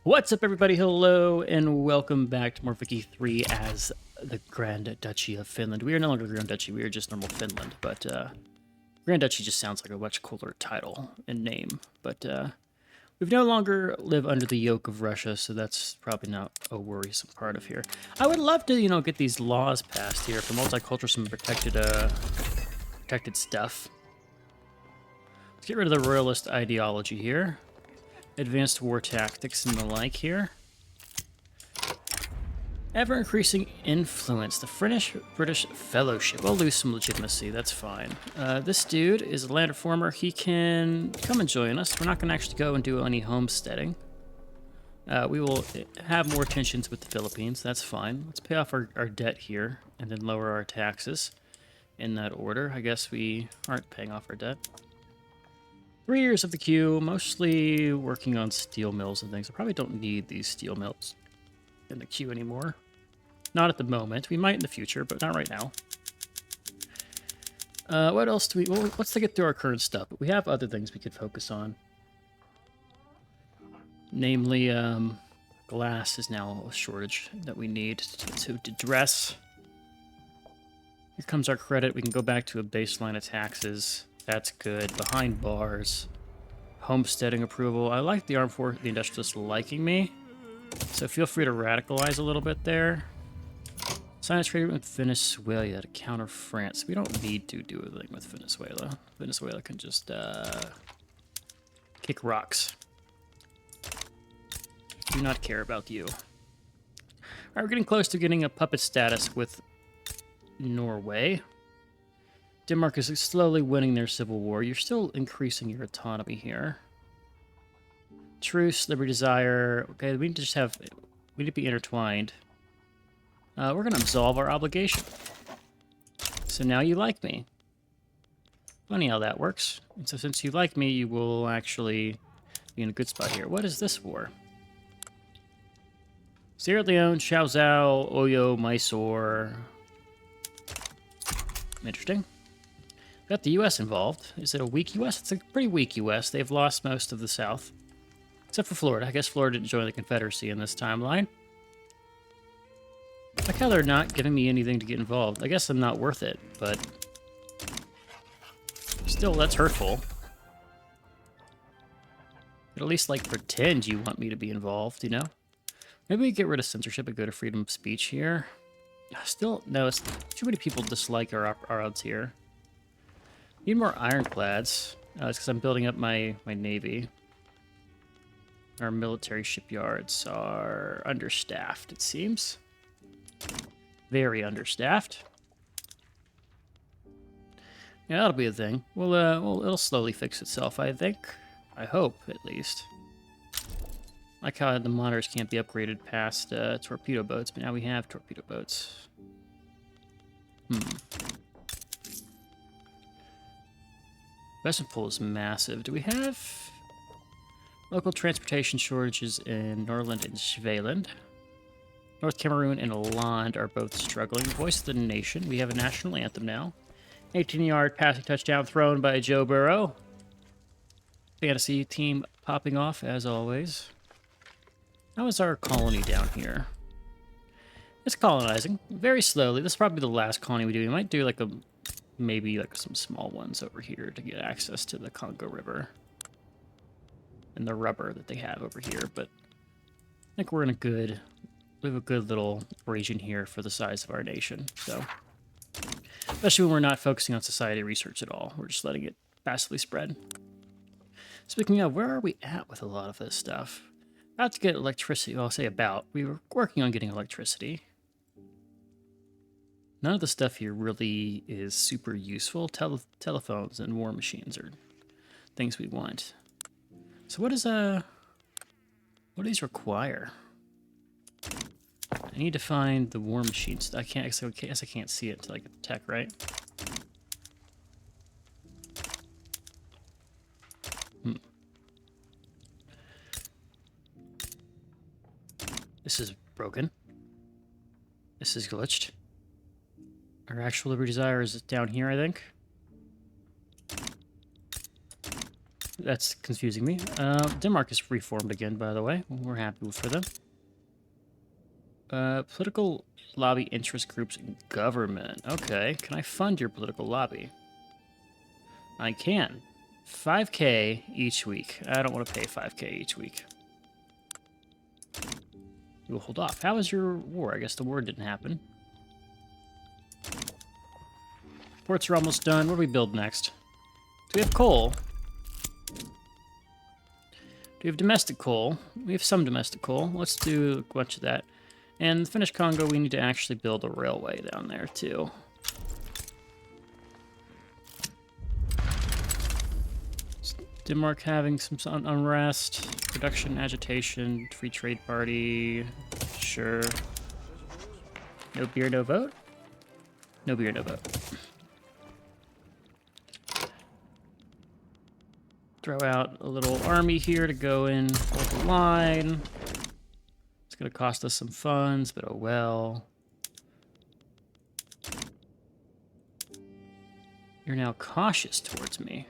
What's up, everybody? Hello, and welcome back to more Vicky 3 as the Grand Duchy of Finland. We are no longer Grand Duchy, we are just normal Finland, but Grand Duchy just sounds like a much cooler title and name. But we no longer live under the yoke of Russia, so that's probably not a worrisome part of here. I would love to, get these laws passed here for multicultural and protected stuff. Let's get rid of the royalist ideology here. Advanced war tactics and the like here. Ever-increasing influence. The Finnish-British Fellowship. We'll lose some legitimacy. That's fine. This dude is a land reformer. He can come and join us. We're not going to actually go and do any homesteading. We will have more tensions with the Philippines. That's fine. Let's pay off our debt here and then lower our taxes in that order. I guess we aren't paying off our debt. 3 years of the queue, mostly working on steel mills and things. I probably don't need these steel mills in the queue anymore. Not at the moment. We might in the future, but not right now. What else do we... Well, let's get through our current stuff. But we have other things we could focus on. Namely, glass is now a shortage that we need to address. Here comes our credit. We can go back to a baseline of taxes. That's good. Behind bars. Homesteading approval. I like the armed force, the industrialists liking me. So feel free to radicalize a little bit there. Sign a trade agreement with Venezuela to counter France. We don't need to do anything with Venezuela. Venezuela can just kick rocks. Do not care about you. Alright, we're getting close to getting a puppet status with Norway. Denmark is slowly winning their civil war. You're still increasing your autonomy here. Truce, liberty, desire. Okay, we need to just have... We need to be intertwined. We're going to absolve our obligation. So now you like me. Funny how that works. And so since you like me, you will actually be in a good spot here. What is this war? Sierra Leone, Chaozhou, Oyo, Mysore. Interesting. Got the U.S. involved. Is it a weak U.S.? It's a pretty weak U.S. They've lost most of the South. Except for Florida. I guess Florida didn't join the Confederacy in this timeline. I like how they're not giving me anything to get involved. I guess I'm not worth it, but... Still, that's hurtful. But at least, like, pretend you want me to be involved, you know? Maybe we get rid of censorship and go to freedom of speech here. Still, no, it's too many people dislike our odds here. Need more ironclads. It's because I'm building up my navy. Our military shipyards are understaffed, it seems. Very understaffed. Yeah, that'll be a thing. Well, it'll slowly fix itself, I think. I hope, at least. Like how the monitors can't be upgraded past torpedo boats, but now we have torpedo boats. Vessel pool is massive. Do we have local transportation shortages in Norland and Svealand? North Cameroon and Hollande are both struggling. Voice of the nation. We have a national anthem now. 18-yard passing touchdown thrown by Joe Burrow. Fantasy team popping off, as always. How is our colony down here? It's colonizing. Very slowly. This is probably the last colony we do. We might do like maybe like some small ones over here to get access to the Congo River. And the rubber that they have over here, but I think we have a good little region here for the size of our nation, so. Especially when we're not focusing on society research at all. We're just letting it passively spread. Speaking of, where are we at with a lot of this stuff? About to get electricity, well, I'll say about. We were working on getting electricity. None of the stuff here really is super useful. Telephones and war machines are things we want. So what do these require? I need to find the war machines. I guess I can't see it until I get the tech, right? This is broken. This is glitched. Our actual liberty desire is down here, I think. That's confusing me. Denmark is reformed again, by the way. We're happy for them. Political lobby interest groups in government. Okay, can I fund your political lobby? I can. 5K each week. I don't want to pay 5K each week. We'll hold off. How was your war? I guess the war didn't happen. Ports are almost done. What do we build next? Do we have coal? Do we have domestic coal? We have some domestic coal. Let's do a bunch of that. And the Finnish Congo, we need to actually build a railway down there, too. Denmark having some unrest, production, agitation, free trade party, sure. No beer, no vote? No beer, no vote. Throw out a little army here to go in, hold the line. It's gonna cost us some funds, but oh well. You're now cautious towards me.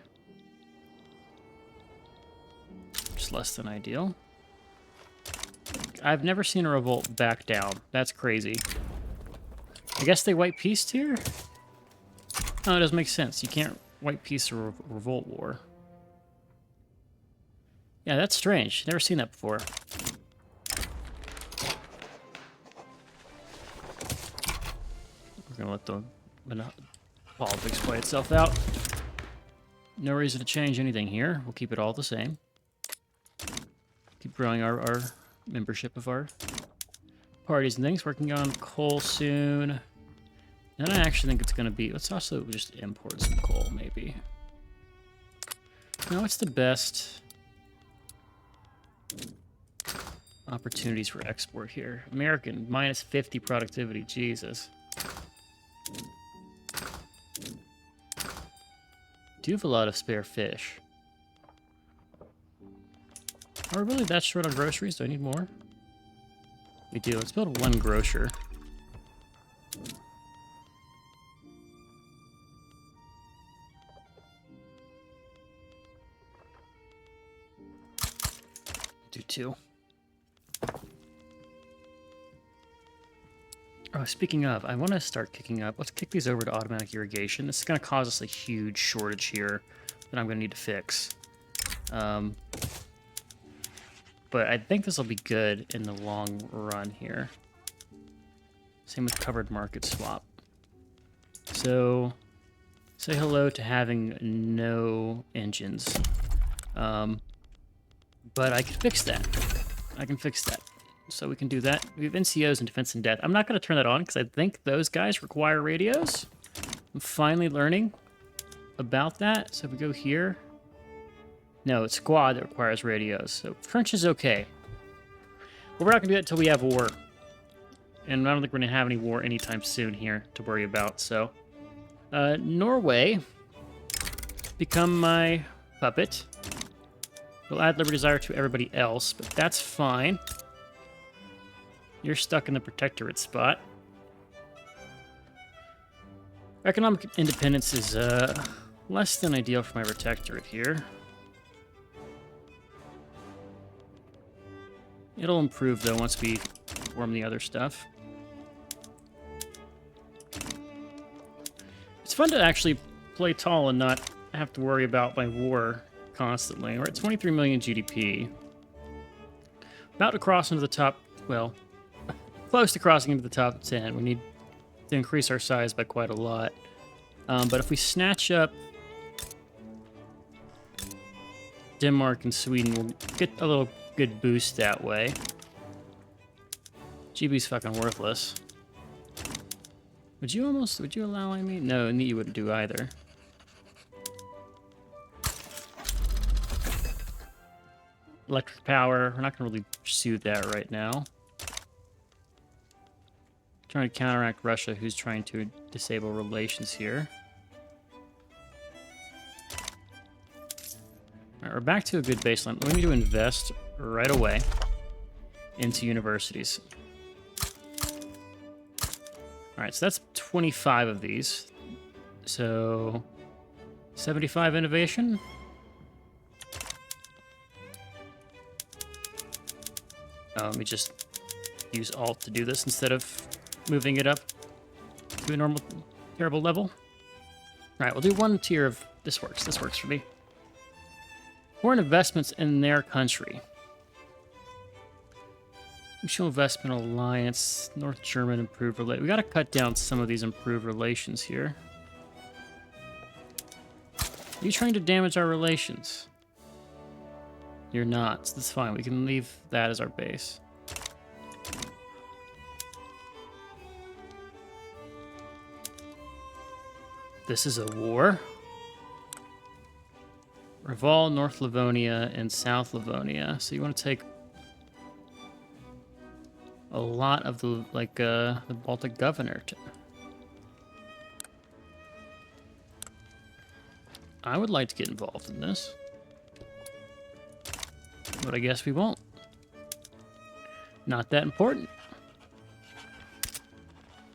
Less than ideal. I've never seen a revolt back down. That's crazy. I guess they white peaced here? Oh, it doesn't make sense. You can't white peace a revolt war. Yeah, that's strange. Never seen that before. We're gonna let the politics play itself out. No reason to change anything here. We'll keep it all the same. Keep growing our membership of our parties and things. Working on coal soon. And I actually think it's going to be... Let's also just import some coal, maybe. Now, what's the best opportunities for export here? American, minus 50 productivity. Jesus. Do have a lot of spare fish. Are we really that short on groceries? Do I need more? We do. Let's build one grocer. Do two. Oh, speaking of, I want to start kicking up. Let's kick these over to automatic irrigation. This is going to cause us a huge shortage here that I'm going to need to fix. But I think this will be good in the long run here. Same with covered market swap. So, say hello to having no engines. But I can fix that. I can fix that. So we can do that. We have NCOs in defense and death. I'm not going to turn that on because I think those guys require radios. I'm finally learning about that. So if we go here... No, it's squad that requires radios. So French is okay. But we're not going to do that until we have war. And I don't think we're going to have any war anytime soon here to worry about. So, Norway, become my puppet. We'll add Liberty Desire to everybody else, but that's fine. You're stuck in the protectorate spot. Economic independence is less than ideal for my protectorate here. It'll improve, though, once we form the other stuff. It's fun to actually play tall and not have to worry about my war constantly. We're at 23 million GDP. About to cross into the top, well, close to crossing into the top 10. We need to increase our size by quite a lot. But if we snatch up Denmark and Sweden, we'll get a little good boost that way. GB's fucking worthless. Would you allow me? No, and you wouldn't do either. Electric power, we're not gonna really pursue that right now. Trying to counteract Russia, who's trying to disable relations here. Alright, we're back to a good baseline. We need to invest right away into universities. Alright, so that's 25 of these. So, 75 innovation. Let me just use Alt to do this instead of moving it up to a normal terrible level. All right, we'll do one tier of this works. This works for me. Foreign investments in their country. Mutual Investment Alliance, North German improved relations. We got to cut down some of these improved relations here. Are you trying to damage our relations? You're not. So that's fine. We can leave that as our base. This is a war. Revolve North Livonia and South Livonia. So you want to take a lot of the the Baltic Governorate. I would like to get involved in this, but I guess we won't. Not that important.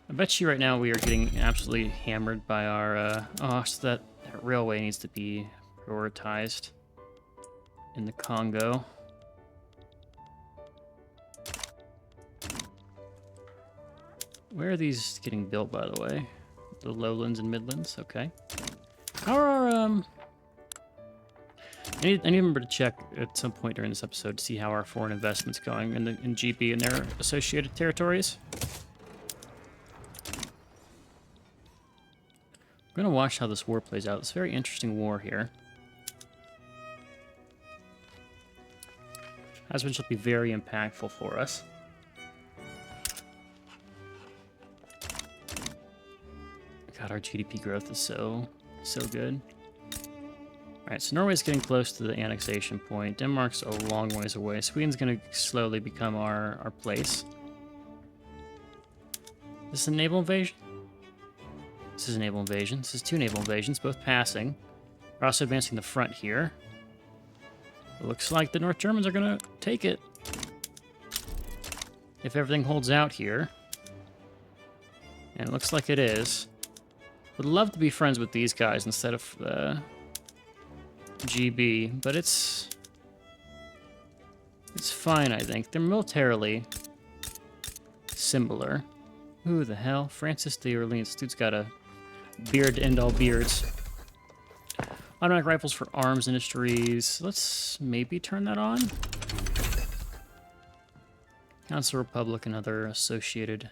I bet you right now we are getting absolutely hammered by our so that railway needs to be prioritized in the Congo. Where are these getting built, by the way? The lowlands and midlands, okay. How are our, I need to remember to check at some point during this episode to see how our foreign investment's going in GB and their associated territories. I'm gonna watch how this war plays out. It's a very interesting war here. Husband should be very impactful for us. God, our GDP growth is so good. Alright, so Norway's getting close to the annexation point. Denmark's a long ways away. Sweden's going to slowly become our place. This is a naval invasion? This is a naval invasion. This is two naval invasions, both passing. We're also advancing the front here. It looks like the North Germans are going to take it. If everything holds out here. And it looks like it is. Would love to be friends with these guys instead of GB, but it's fine, I think. They're militarily similar. Who the hell? Francis de Orleans. Dude's got a beard to end all beards. Automatic rifles for arms industries. Let's maybe turn that on. Council Republic and other associated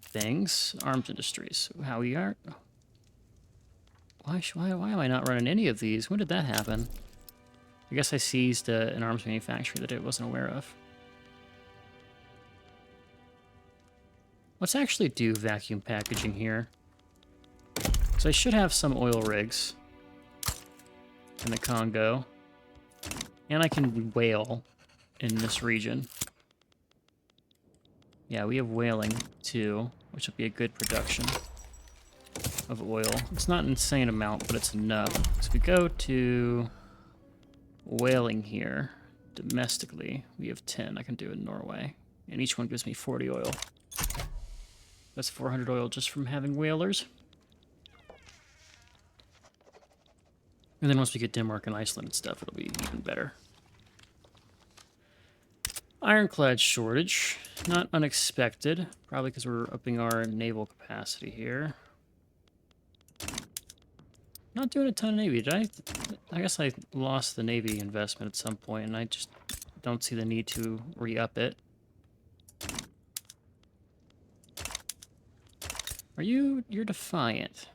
things. Arms industries. How we are. Why am I not running any of these? When did that happen? I guess I seized an arms manufacturer that I wasn't aware of. Let's actually do vacuum packaging here. So I should have some oil rigs in the Congo. And I can whale in this region. Yeah, we have whaling too, which will be a good production of oil. It's not an insane amount, but it's enough. So we go to whaling here domestically. We have 10. I can do in Norway. And each one gives me 40 oil. That's 400 oil just from having whalers. And then once we get Denmark and Iceland and stuff, it'll be even better. Ironclad shortage. Not unexpected. Probably because we're upping our naval capacity here. Not doing a ton of Navy, did I? I guess I lost the Navy investment at some point, and I just don't see the need to re-up it. You're defiant.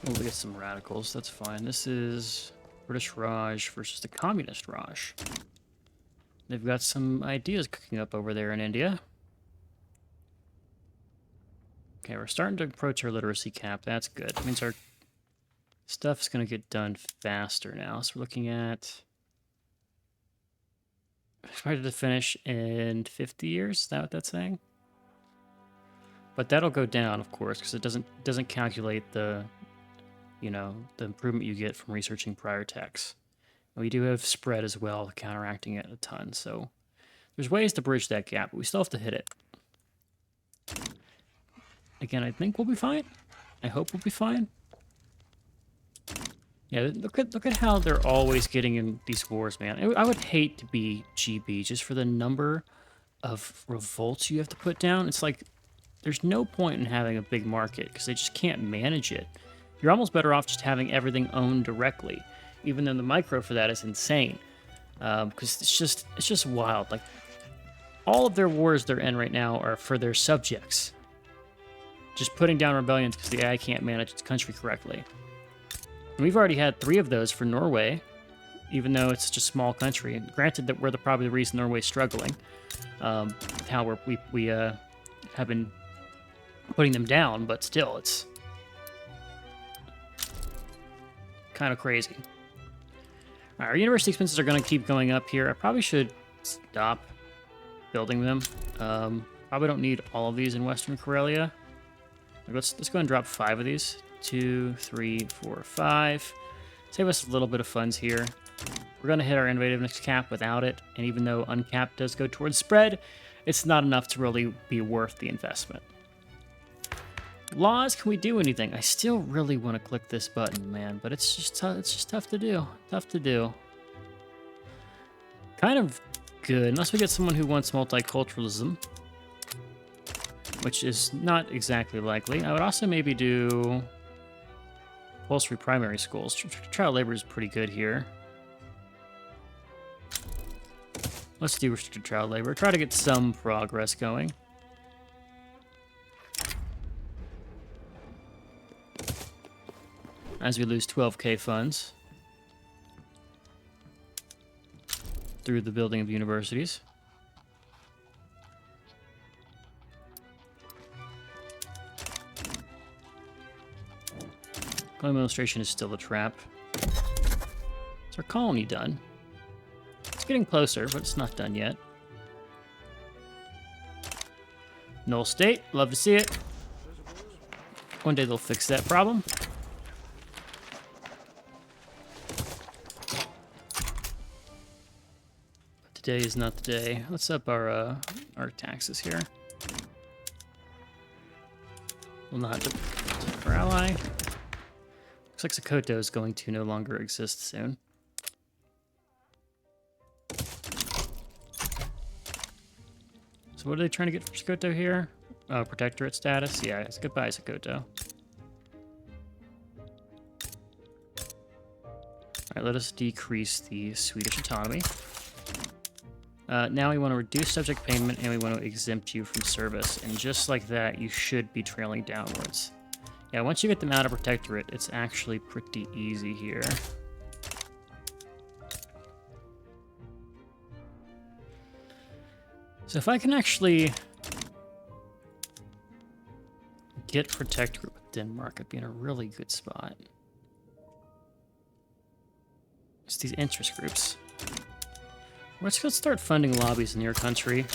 We'll get some radicals, that's fine. This is British Raj versus the Communist Raj. They've got some ideas cooking up over there in India. Okay, we're starting to approach our literacy cap. That's good. That means our stuff's going to get done faster now. So we're looking at... Expected to finish in 50 years? Is that what that's saying? But that'll go down, of course, because it doesn't calculate the improvement you get from researching prior texts. And we do have spread as well, counteracting it a ton. So there's ways to bridge that gap, but we still have to hit it. Again, I think we'll be fine. I hope we'll be fine. Yeah, look at how they're always getting in these wars, man. I would hate to be GB just for the number of revolts you have to put down. It's like there's no point in having a big market because they just can't manage it. You're almost better off just having everything owned directly, even though the micro for that is insane. Because it's just wild. Like all of their wars they're in right now are for their subjects. Just putting down rebellions because the AI can't manage its country correctly. And we've already had 3 of those for Norway, even though it's such a small country. And granted that we're probably the reason Norway's struggling. How we have been putting them down, but still, it's kind of crazy. All right, our university expenses are going to keep going up here. I probably should stop building them. Probably don't need all of these in Western Karelia. Let's go ahead and drop 5 of these. 2, 3, 4, 5. Save us a little bit of funds here. We're going to hit our innovativeness cap without it, and even though uncapped does go towards spread, it's not enough to really be worth the investment. Laws, can we do anything? I still really want to click this button, man, but it's just tough to do. Tough to do. Kind of good, unless we get someone who wants multiculturalism, which is not exactly likely. I would also maybe do compulsory primary schools. Child labor is pretty good here. Let's do restricted child labor. Try to get some progress going. As we lose 12k funds through the building of universities. Colonial administration is still a trap. Is our colony done? It's getting closer, but it's not done yet. Null state, love to see it. One day they'll fix that problem. But today is not the day. Let's up our taxes here. We'll not have our ally. Looks like Sokoto is going to no longer exist soon. So what are they trying to get from Sokoto here? Oh, protectorate status? Yeah, it's goodbye, Sokoto. Alright, let us decrease the Swedish autonomy. Now we want to reduce subject payment and we want to exempt you from service. And just like that, you should be trailing downwards. Yeah, once you get them out of protectorate, it's actually pretty easy here. So if I can actually get protectorate with Denmark, I'd be in a really good spot. It's these interest groups. Let's start funding lobbies in your country.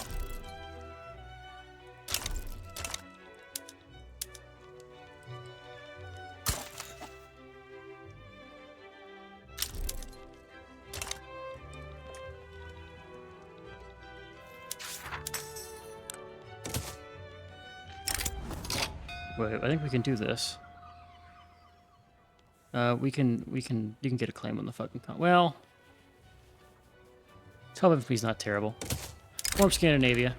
Wait, I think we can do this. You can get a claim on the fucking well, 12 FP is not terrible. Form Scandinavia.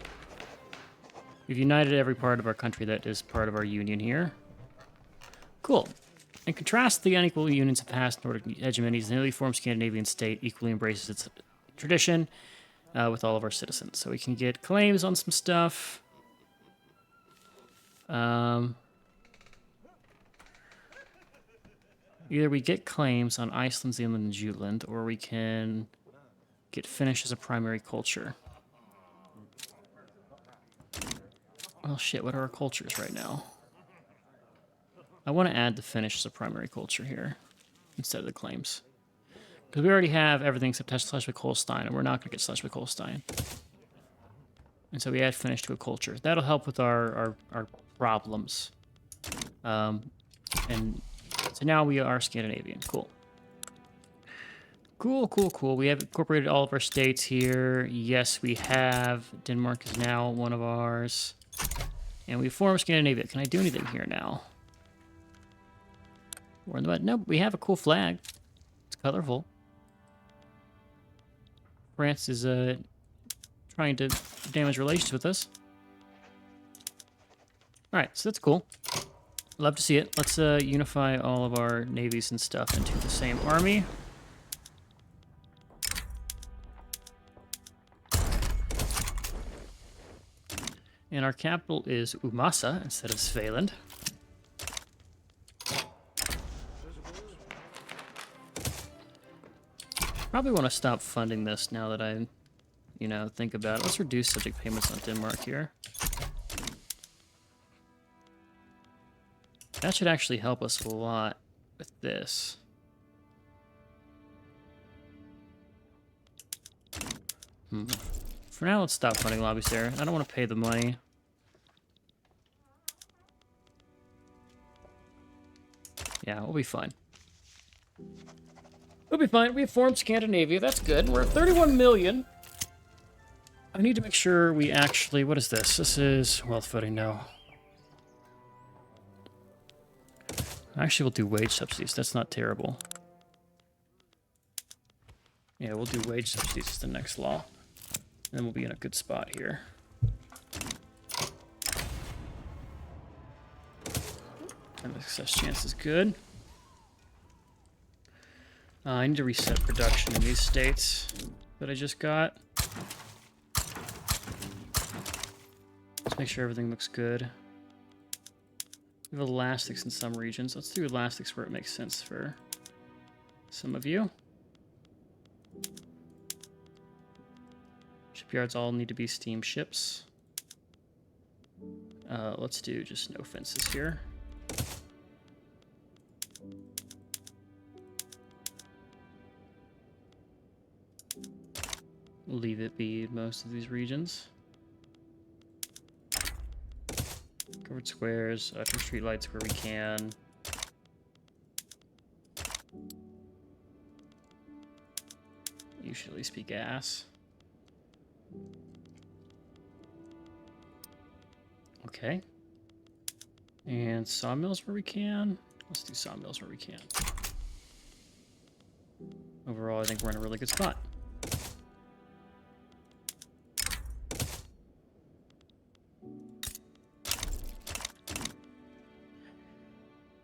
We've united every part of our country that is part of our union here. Cool. In contrast to the unequal unions of past Nordic hegemonies, the newly formed Scandinavian state equally embraces its tradition with all of our citizens. So we can get claims on some stuff. Either we get claims on Iceland, Zealand, and Jutland, or we can get Finnish as a primary culture. Well, shit, what are our cultures right now? I want to add the Finnish as a primary culture here instead of the claims. Because we already have everything except Schleswig-Holstein, and we're not going to get Schleswig-Holstein. And so we add Finnish to a culture. That'll help with our problems. And so now we are Scandinavian. Cool. Cool. We have incorporated all of our states here. Yes, we have. Denmark is now one of ours. And we form Scandinavia. Can I do anything here now? We're in the button. Nope, we have a cool flag. colorful. France is trying to damage relations with us. Alright, so that's cool. Love to see it. Let's unify all of our navies and stuff into the same army. And our capital is Umasa instead of Svealand. Probably want to stop funding this now that I, think about it. Let's reduce subject payments on Denmark here. That should actually help us a lot with this. For now, let's stop funding lobbies there. I don't want to pay the money. Yeah, we'll be fine. We'll be fine. We have formed Scandinavia. That's good. We're at 31 million. I need to make sure we actually... What is this? This is wealth footing now. Actually, we'll do wage subsidies. That's not terrible. Yeah, we'll do wage subsidies as the next law. And then we'll be in a good spot here. And the success chance is good. I need to reset production in these states that I just got. Let's make sure everything looks good. We have elastics in some regions. Let's do elastics where it makes sense for some of you. Shipyards all need to be steamships. Let's do just no fences here. Leave it be most of these regions. Covered squares, for street lights where we can. You should at least be gas. Okay. And sawmills where we can. Let's do sawmills where we can. Overall, I think we're in a really good spot.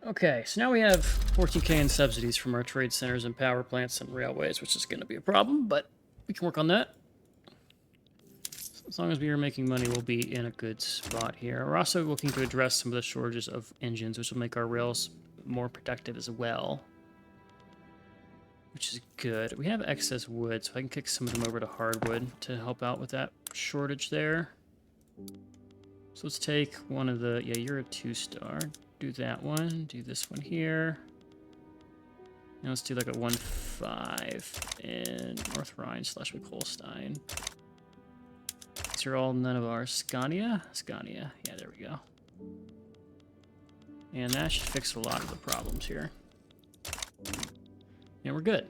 Okay, so now we have 14K in subsidies from our trade centers and power plants and railways, which is going to be a problem, but we can work on that. So as long as we are making money, we'll be in a good spot here. We're also looking to address some of the shortages of engines, which will make our rails more productive as well, which is good. We have excess wood, so I can kick some of them over to hardwood to help out with that shortage there. So let's take one of the... Yeah, you're a 2-star. Do that one. Do this one here. And let's do like a 1-5 in North Rhine/McColstein. These are all none of ours. Scania? Scania. Yeah, there we go. And that should fix a lot of the problems here. And we're good.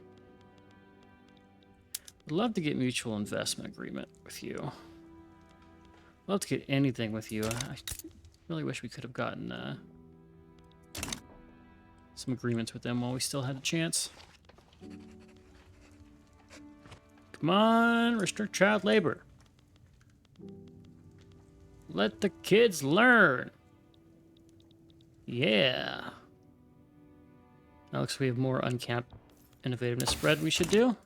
I'd love to get mutual investment agreement with you. I'd love to get anything with you. I really wish we could have gotten some agreements with them while we still had a chance. Come on, restrict child labor. Let the kids learn. Yeah. Now looks like we have more uncapped innovativeness spread we should do.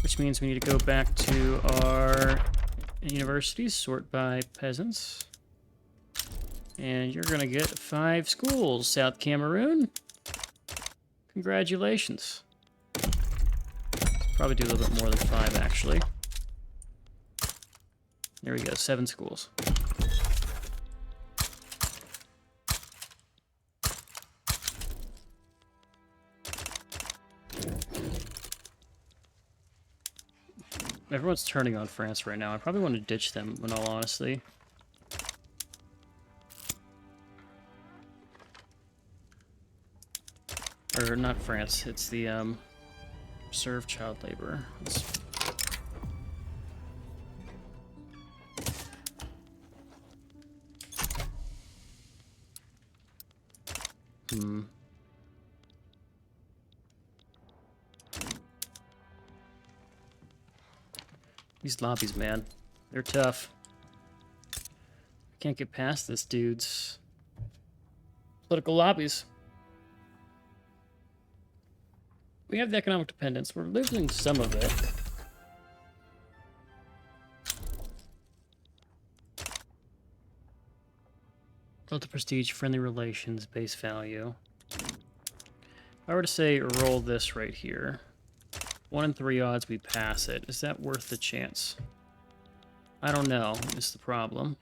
Which means we need to go back to our universities, sort by peasants. And you're going to get 5 schools, South Cameroon. Congratulations. Probably do a little bit more than 5, actually. There we go, 7 schools. Everyone's turning on France right now. I probably want to ditch them, in all honesty. Or not France, it's the serve child labor. These lobbies, man. They're tough. Can't get past this dude's political lobbies. We have the economic dependence. We're losing some of it. Relative prestige, friendly relations, base value. If I were to say roll this right here, 1 in 3 odds we pass it. Is that worth the chance? I don't know, is the problem.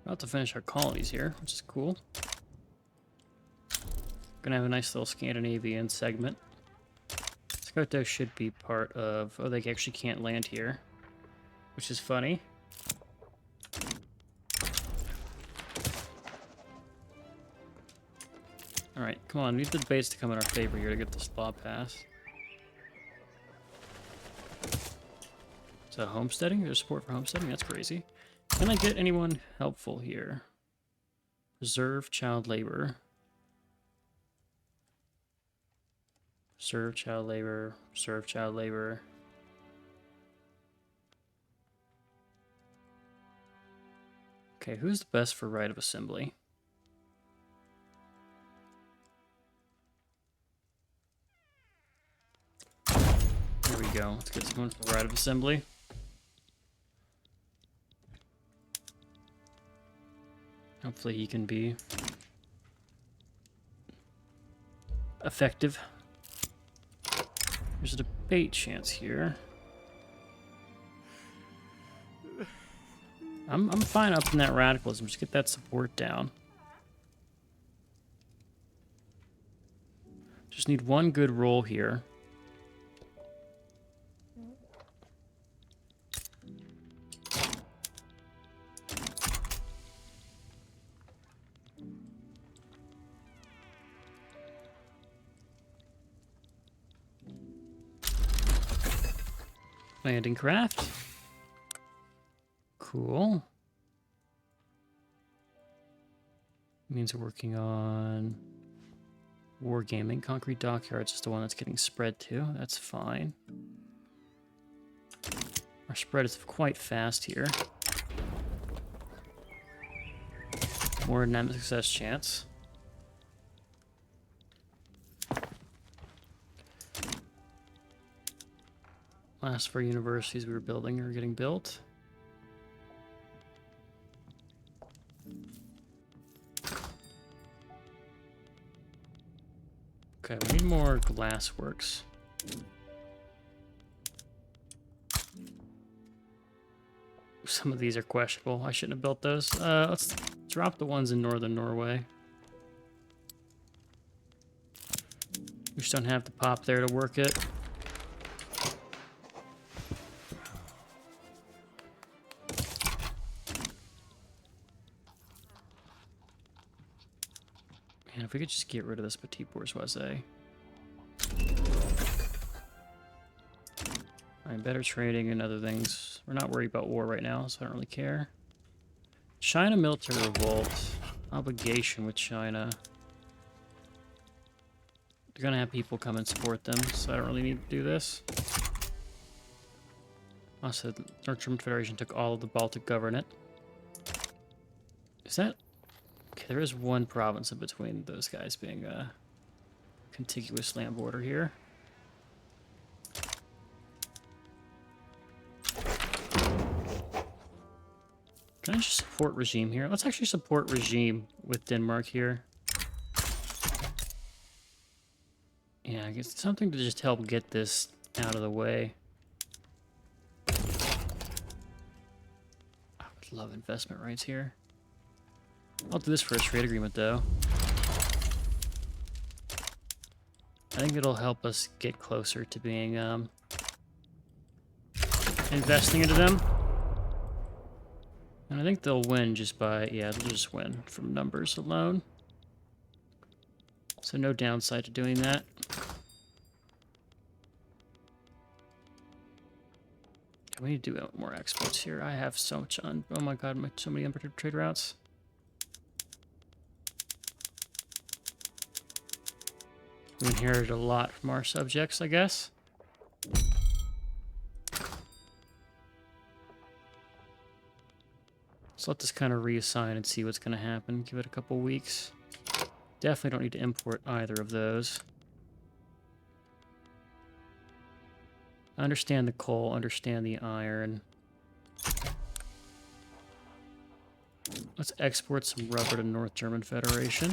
About to finish our colonies here, which is cool. Gonna have a nice little Scandinavian segment. Skoto should be part of... Oh, they actually can't land here, which is funny. Alright, come on, we need the debates to come in our favor here to get this law passed. So homesteading? There's support for homesteading? That's crazy. Can I get anyone helpful here? Preserve child labor. Serve child labor. Serve child labor. Okay, who's the best for right of assembly? Here we go. Let's get someone for right of assembly. Hopefully he can be effective. There's a debate chance here. I'm fine up in that radicalism. Just get that support down. Just need one good roll here. Landing craft. Cool. Means we're working on wargaming. Concrete dockyards is the one that's getting spread to. That's fine. Our spread is quite fast here. More than that success chance. Last 4 universities we were building are getting built. Okay, we need more glassworks. Some of these are questionable. I shouldn't have built those. Let's drop the ones in northern Norway. We just don't have the pop there to work it. Man, if we could just get rid of this petit bourgeoisie. Alright, better trading and other things. We're not worried about war right now, so I don't really care. China military revolt. Obligation with China. They're gonna have people come and support them, so I don't really need to do this. Also, the North German Federation took all of the Baltic Governorate. Is that... Okay, there is one province in between those guys being a contiguous land border here. Can I just support regime here? Let's actually support regime with Denmark here. Yeah, I guess something to just help get this out of the way. I would love investment rights here. I'll do this for a trade agreement, though. I think it'll help us get closer to being, investing into them. And I think they'll win just by, yeah, they'll just win from numbers alone. So no downside to doing that. We need to do more exports here. I have so much on. Oh my god, so many unpredictable trade routes. We inherited a lot from our subjects, I guess. Let's let this kind of reassign and see what's going to happen. Give it a couple weeks. Definitely don't need to import either of those. Understand the coal, understand the iron. Let's export some rubber to North German Federation.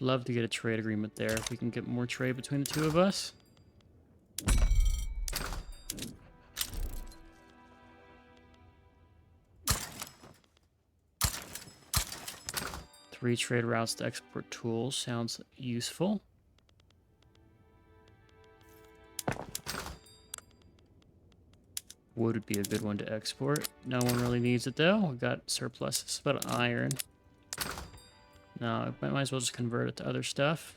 Love to get a trade agreement there if we can get more trade between the two of us. Three trade routes to export tools sounds useful. Wood would be a good one to export. No one really needs it though. We've got surpluses, but iron. No, I might as well just convert it to other stuff.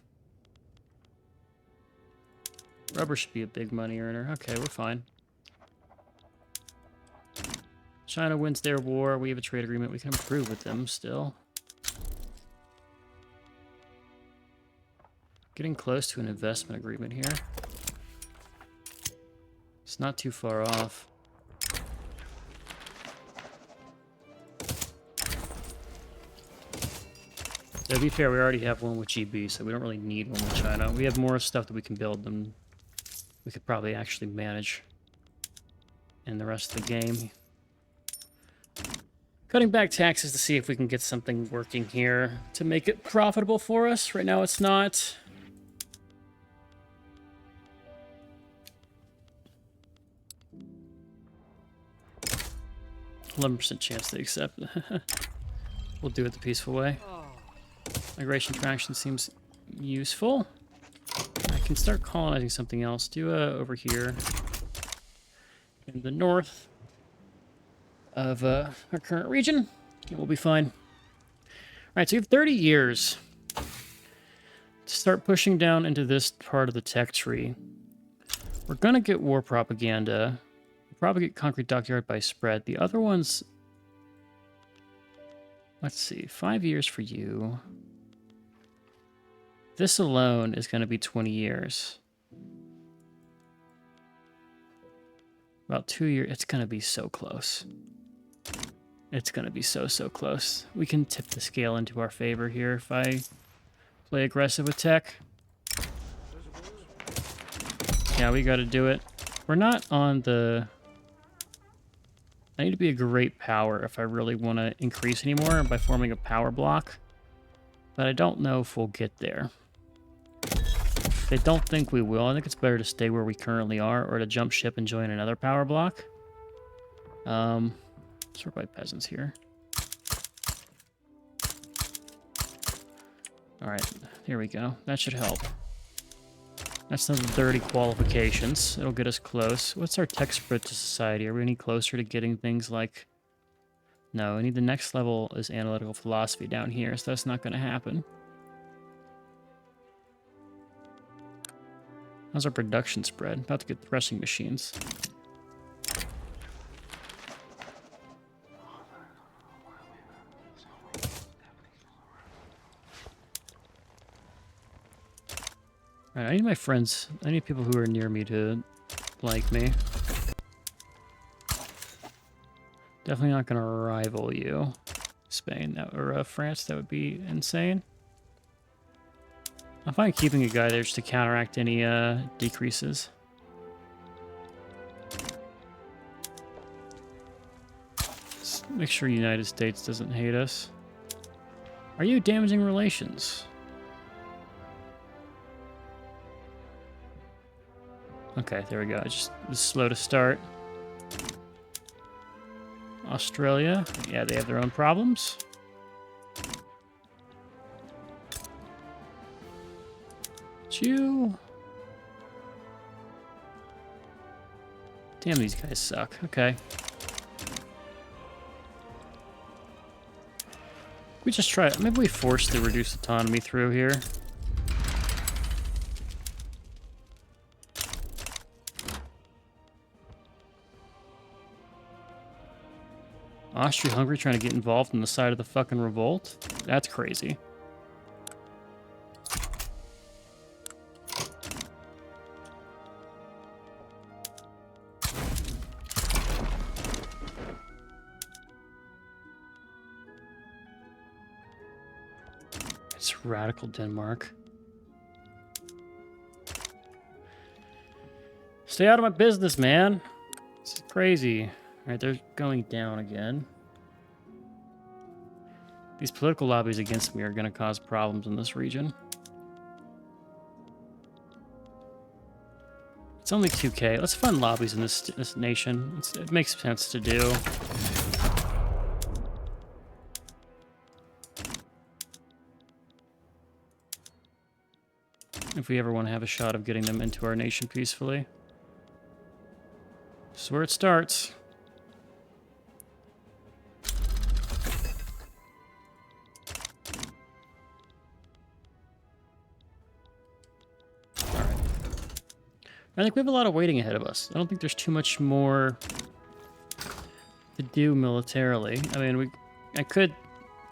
Rubber should be a big money earner. Okay, we're fine. China wins their war. We have a trade agreement. We can improve with them still. Getting close to an investment agreement here. It's not too far off. To be fair, we already have one with GB, so we don't really need one with China. We have more stuff that we can build than we could probably actually manage in the rest of the game. Cutting back taxes to see if we can get something working here to make it profitable for us. Right now it's not. %11 chance they accept. We'll do it the peaceful way. Migration traction seems useful. I can start colonizing something else. Do over here in the north of our current region. It will be fine. All right, so you have 30 years to start pushing down into this part of the tech tree. We're gonna get war propaganda. We'll probably get concrete dockyard by spread. The other ones, let's see, 5 years for you. This alone is going to be 20 years. About 2 years. It's going to be so close. It's going to be so close. We can tip the scale into our favor here if I play aggressive with tech. Yeah, we got to do it. We're not on the... I need to be a great power if I really want to increase anymore by forming a power block. But I don't know if we'll get there. I don't think we will. I think it's better to stay where we currently are or to jump ship and join another power block. Sort by peasants here. Alright, here we go. That should help. That's another 30 qualifications. It'll get us close. What's our tech spread to society? Are we any closer to getting things like... No, I need the next level is analytical philosophy down here, so that's not going to happen. How's our production spread? About to get threshing machines. Alright, I need my friends, I need people who are near me to like me. Definitely not going to rival you. Spain, or France, that would be insane. I'm fine keeping a guy there just to counteract any decreases. Let's make sure United States doesn't hate us. Are you damaging relations? Okay, there we go. Just slow to start. Australia, yeah, they have their own problems. You. Damn, these guys suck. Okay. We just try it. Maybe we force the reduced autonomy through here. Austria-Hungary trying to get involved in the side of the fucking revolt? That's crazy. It's radical Denmark. Stay out of my business, man. This is crazy. All right, they're going down again. These political lobbies against me are going to cause problems in this region. It's only 2K. Let's fund lobbies in this nation. It makes sense to do. If we ever want to have a shot of getting them into our nation peacefully. This is where it starts. All right. I think we have a lot of waiting ahead of us. I don't think there's too much more to do militarily. I mean, I could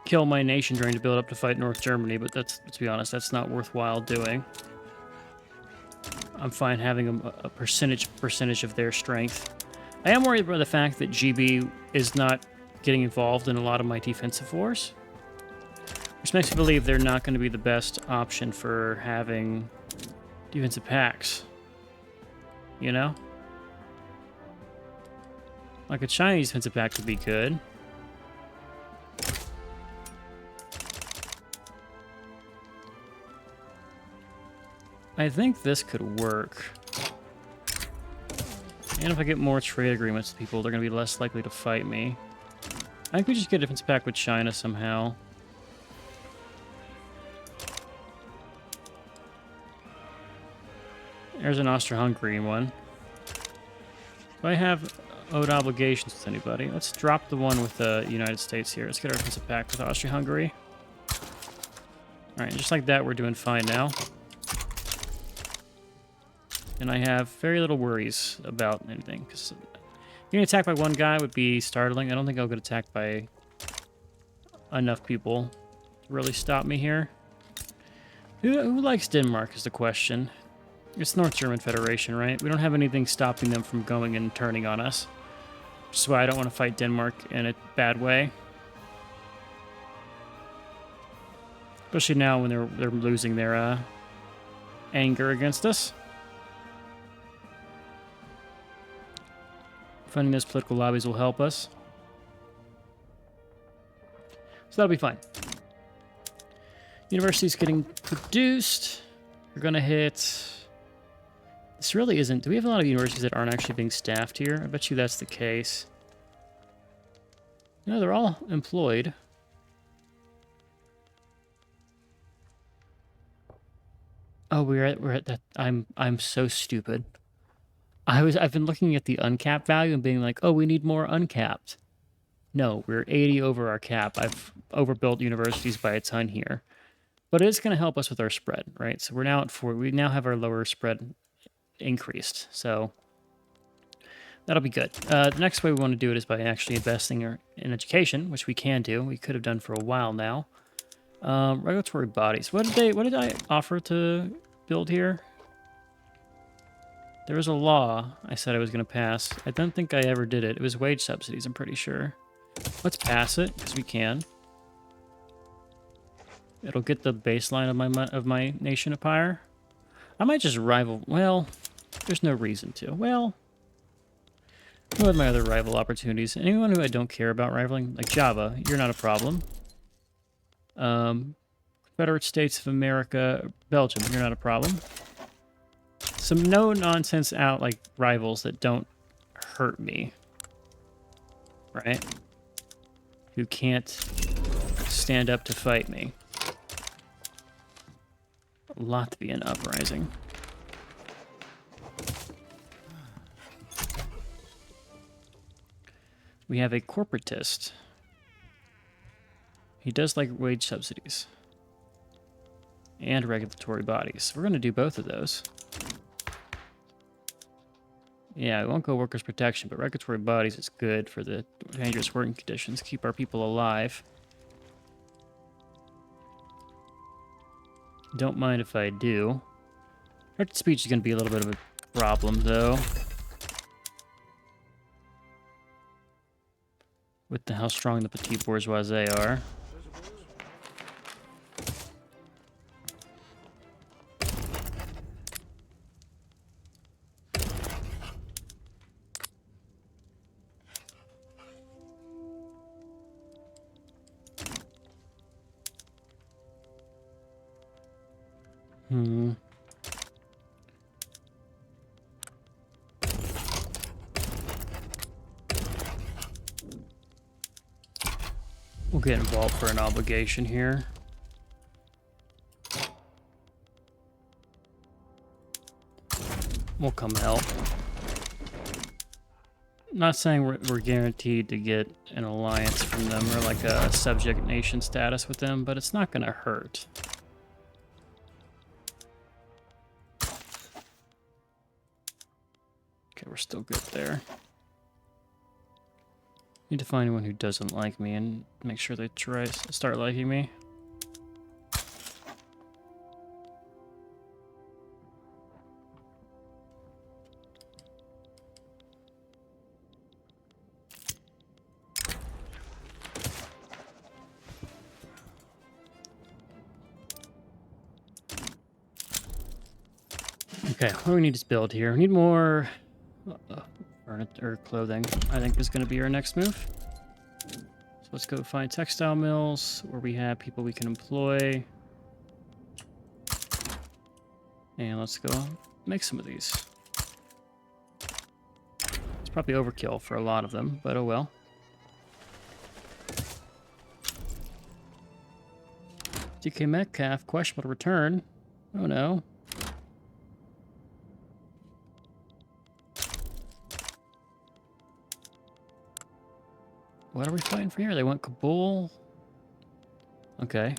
kill my nation trying to build up to fight North Germany, but let's be honest, that's not worthwhile doing. I'm fine having a percentage of their strength. I am worried about the fact that GB is not getting involved in a lot of my defensive wars, which makes me believe they're not going to be the best option for having defensive pacts. You know? Like a Chinese defensive pact would be good. I think this could work. And if I get more trade agreements with people, they're going to be less likely to fight me. I think we just get a defensive pact with China somehow. There's an Austro-Hungarian one. Do I have owed obligations with anybody? Let's drop the one with the United States here. Let's get our defensive pact with Austria-Hungary. Alright, just like that, we're doing fine now. And I have very little worries about anything, because getting attacked by one guy would be startling. I don't think I'll get attacked by enough people to really stop me here. Who likes Denmark is the question. It's North German Federation, right? We don't have anything stopping them from going and turning on us. Which is why I don't want to fight Denmark in a bad way. Especially now when they're losing their anger against us. Funding those political lobbies will help us. So that'll be fine. University's getting produced. We're going to hit... This really isn't... Do we have a lot of universities that aren't actually being staffed here? I bet you that's the case. No, they're all employed. Oh, we're at that... I'm so stupid. I've been looking at the uncapped value and being like, oh, we need more uncapped. No, we're 80 over our cap. I've overbuilt universities by a ton here. But it's going to help us with our spread, right? So we're now at 4. We now have our lower spread increased. So that'll be good. The next way we want to do it is by actually investing in education, which we can do. We could have done for a while now. Regulatory bodies. What did I offer to build here? There was a law I said I was going to pass. I don't think I ever did it. It was wage subsidies, I'm pretty sure. Let's pass it, because we can. It'll get the baseline of my nation up higher. I might just rival... Well, there's no reason to. Well, who are my other rival opportunities? Anyone who I don't care about rivaling? Like Java, you're not a problem. Confederate States of America, Belgium, you're not a problem. Some no-nonsense like rivals that don't hurt me. Right? Who can't stand up to fight me. A lot to be an uprising. We have a corporatist. He does like wage subsidies. And regulatory bodies. We're going to do both of those. Yeah, we won't go workers' protection, but regulatory bodies is good for the dangerous working conditions. Keep our people alive. Don't mind if I do. Text speech is going to be a little bit of a problem, though. With how strong the petite bourgeoisie are. We'll get involved for an obligation here. We'll come help. Not saying we're guaranteed to get an alliance from them or like a subject nation status with them, but it's not going to hurt. Okay, we're still good there. Need to find anyone who doesn't like me and make sure they start liking me. Okay, what do we need to build here? We need more furniture, clothing, I think is going to be our next move. So let's go find textile mills where we have people we can employ. And let's go make some of these. It's probably overkill for a lot of them, but oh well. DK Metcalf, questionable to return. Oh no. What are we fighting for here? They want Kabul? Okay.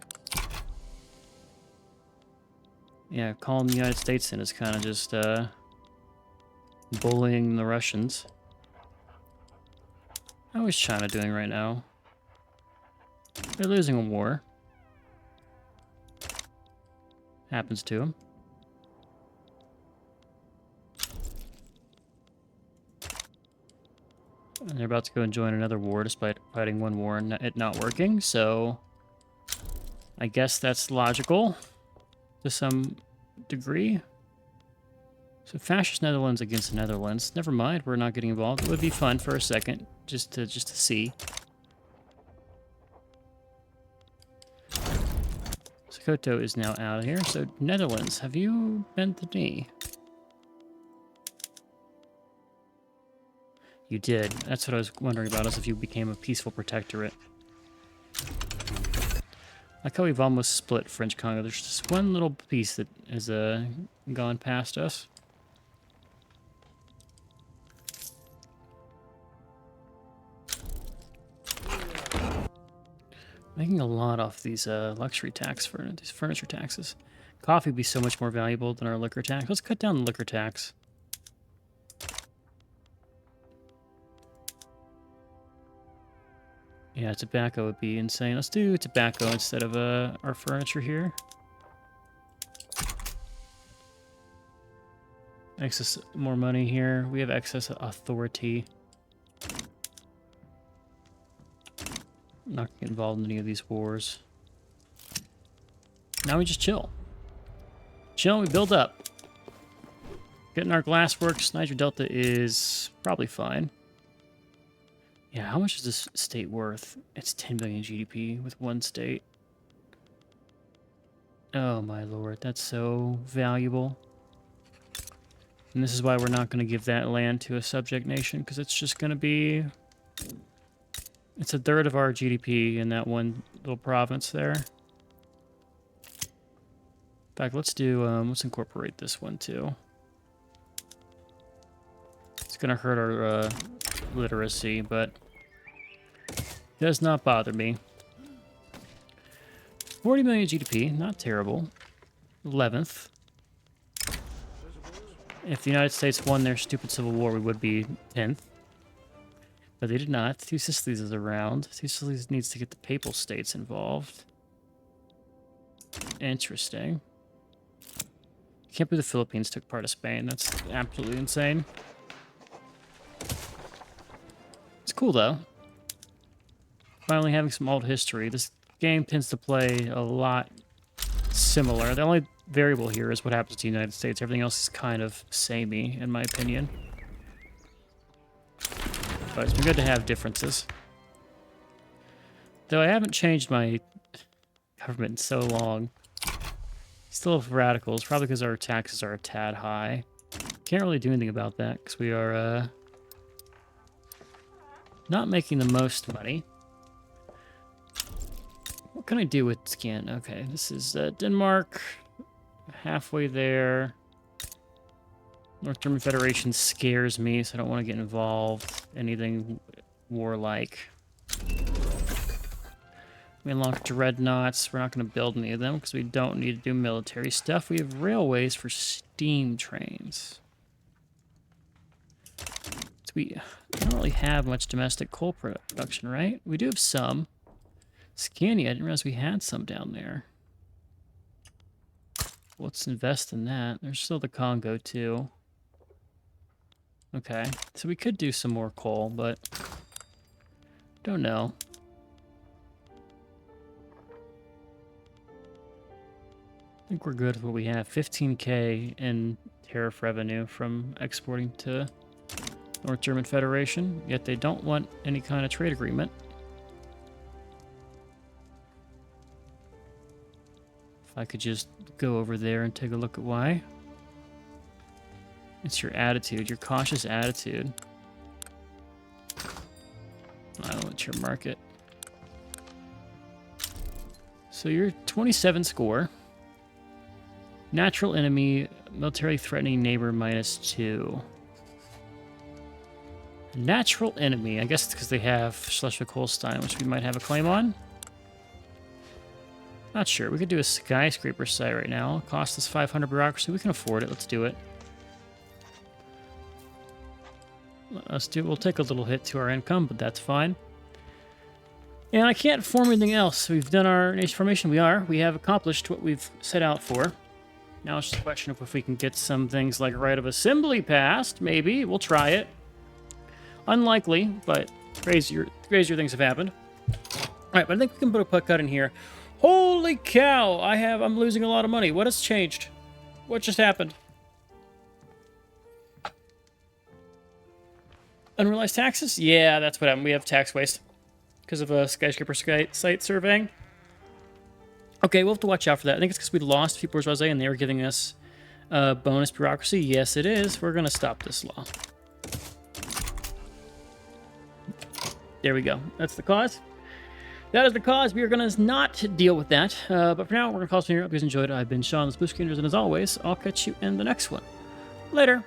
Yeah, calling the United States in is kind of just bullying the Russians. How is China doing right now? They're losing a war. Happens to them. And they're about to go and join another war despite fighting one war and it not working, so I guess that's logical to some degree. So fascist Netherlands against the Netherlands. Never mind, we're not getting involved. It would be fun for a second just to see. Sokoto is now out of here. So Netherlands, have you bent the knee? You did. That's what I was wondering about, is if you became a peaceful protectorate. I like how we've almost split French Congo. There's just one little piece that has gone past us. Making a lot off these luxury tax for these furniture taxes. Coffee would be so much more valuable than our liquor tax. Let's cut down the liquor tax. Yeah, tobacco would be insane. Let's do tobacco instead of our furniture here. Excess more money here. We have excess authority. Not get involved in any of these wars. Now we just chill. Chill, we build up. Getting our glassworks. Niger Delta is probably fine. Yeah, how much is this state worth? It's 10 billion GDP with one state. Oh my lord, that's so valuable. And this is why we're not going to give that land to a subject nation, because it's just going to be... It's a third of our GDP in that one little province there. In fact, let's incorporate this one too. It's going to hurt our literacy, but it does not bother me. 40 million GDP, not terrible. 11th. If the United States won their stupid civil war, we would be 10th. But they did not. Two Sicilies is around. Two Sicilies needs to get the Papal States involved. Interesting. Can't believe the Philippines took part of Spain. That's absolutely insane. It's cool, though. Finally having some old history. This game tends to play a lot similar. The only variable here is what happens to the United States. Everything else is kind of samey, in my opinion. But it's been good to have differences. Though I haven't changed my government in so long. Still have radicals, probably because our taxes are a tad high. Can't really do anything about that, because we are not making the most money. What can I do with scan? Okay, this is Denmark. Halfway there. North German Federation scares me, so I don't want to get involved. Anything warlike. We unlocked dreadnoughts. We're not going to build any of them because we don't need to do military stuff. We have railways for steam trains. So we don't really have much domestic coal production, right? We do have some. Scania, I didn't realize we had some down there. Let's invest in that. There's still the Congo, too. Okay, so we could do some more coal, but don't know. I think we're good with what we have. 15K in tariff revenue from exporting to North German Federation, yet they don't want any kind of trade agreement. If I could just go over there and take a look at why. It's your attitude, your cautious attitude. I don't know what's your market. So you're 27 score. Natural enemy, military threatening neighbor -2. Natural enemy, I guess it's because they have Schleswig-Holstein, which we might have a claim on. Not sure. We could do a skyscraper site right now. Cost us 500 bureaucracy. We can afford it. Let's do it. We'll take a little hit to our income, but that's fine. And I can't form anything else. We've done our nation formation. We have accomplished what we've set out for. Now it's just a question of if we can get some things like right of assembly passed. Maybe. We'll try it. Unlikely, but crazier things have happened. All right, but I think we can put a cut in here. Holy cow! I'm losing a lot of money. What has changed? What just happened? Unrealized taxes? Yeah, that's what happened. We have tax waste because of a skyscraper site surveying. Okay, we'll have to watch out for that. I think it's because we lost people bourgeoisie and they were giving us bonus bureaucracy. Yes, it is. We're going to stop this law. There we go. That's the cause. That is the cause. We are going to not deal with that. But for now, we're going to call it here. Hope you guys enjoyed it. I've been Sean, the Blue Screeners, and as always, I'll catch you in the next one. Later.